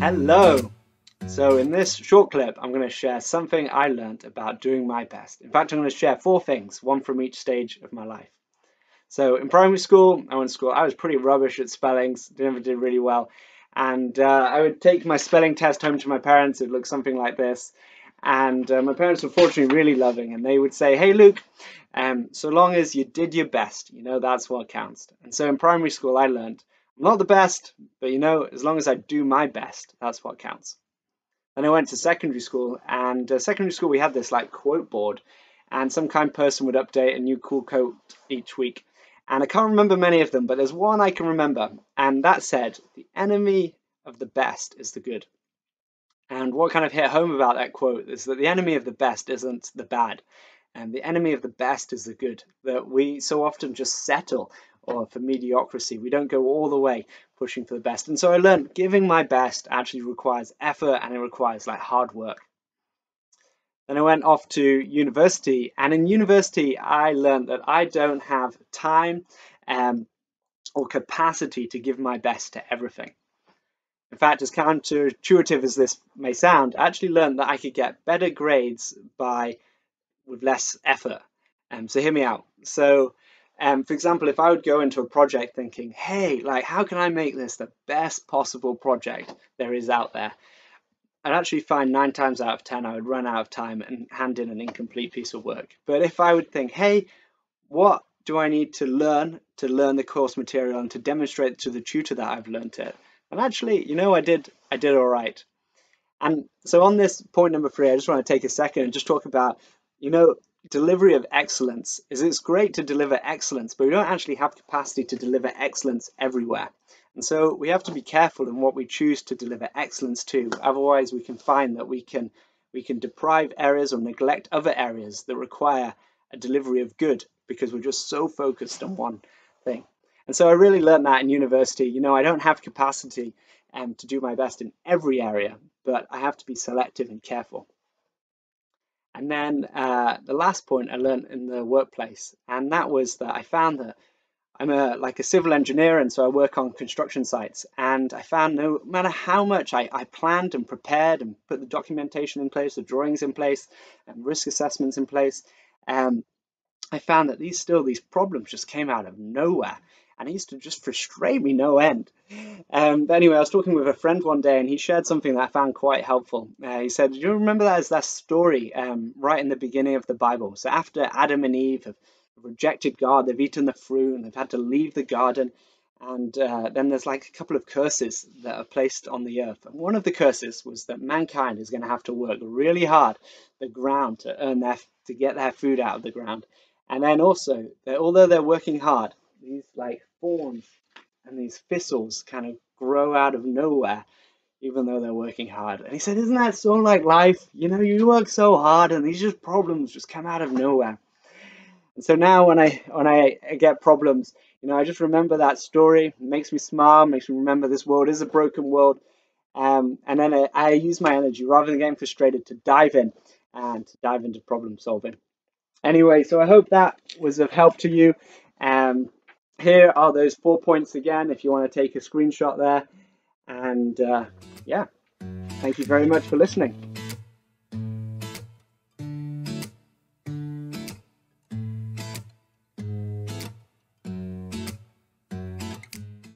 Hello! So in this short clip, I'm going to share something I learned about doing my best. In fact, I'm going to share 4 things, one from each stage of my life. So in primary school, I was pretty rubbish at spellings, never did really well. And I would take my spelling test home to my parents. It looked something like this. And my parents were fortunately really loving, and they would say, "Hey Luke, so long as you did your best, that's what counts." And so in primary school, I learned I'm not the best, but as long as I do my best, that's what counts. Then I went to secondary school, and secondary school we had this like quote board, and some kind person would update a new cool quote each week. And I can't remember many of them, but there's one I can remember, and that said, "The enemy of the best is the good." And what kind of hit home about that quote is that the enemy of the best isn't the bad, and the enemy of the best is the good. That we so often just settle for mediocrity. We don't go all the way pushing for the best. And so I learned giving my best actually requires effort, and it requires like hard work. Then I went off to university, and in university I learned that I don't have time or capacity to give my best to everything. In fact, as counterintuitive as this may sound, I actually learned that I could get better grades with less effort. So hear me out. So, for example, if I would go into a project thinking, "Hey, like, how can I make this the best possible project there is out there?" I'd actually find 9 times out of 10 I would run out of time and hand in an incomplete piece of work. But if I would think, "Hey, what do I need to learn the course material and to demonstrate to the tutor that I've learned it?" And actually, I did all right. And so on this point number 3, I just want to take a second and just talk about, delivery of excellence. It's great to deliver excellence, but we don't actually have capacity to deliver excellence everywhere. And so we have to be careful in what we choose to deliver excellence to. Otherwise, we can find that we can deprive areas or neglect other areas that require a delivery of good because we're just so focused on one thing. And so I really learned that in university. I don't have capacity to do my best in every area, but I have to be selective and careful. And then the last point I learned in the workplace, and that was that I found that I'm like a civil engineer, and so I work on construction sites. And I found no matter how much I planned and prepared and put the documentation in place, the drawings in place, and risk assessments in place, I found that these problems just came out of nowhere, and it used to just frustrate me no end. But anyway, I was talking with a friend one day, and he shared something that I found quite helpful. He said, "Do you remember that story right in the beginning of the Bible? So after Adam and Eve have rejected God, they've eaten the fruit, and they've had to leave the garden, and then there's like a couple of curses that are placed on the earth. And one of the curses was that mankind is going to have to work really hard the ground to get their food out of the ground. And then also, although they're working hard, these like thorns and these thistles kind of grow out of nowhere, even though they're working hard." And he said, "Isn't that so like life? You work so hard, and these problems just come out of nowhere." And so now when I get problems, I just remember that story. It makes me smile, makes me remember this world is a broken world. And then I use my energy rather than getting frustrated to dive into problem solving. Anyway, so I hope that was of help to you. Here are those 4 points again if you want to take a screenshot there. And yeah, thank you very much for listening.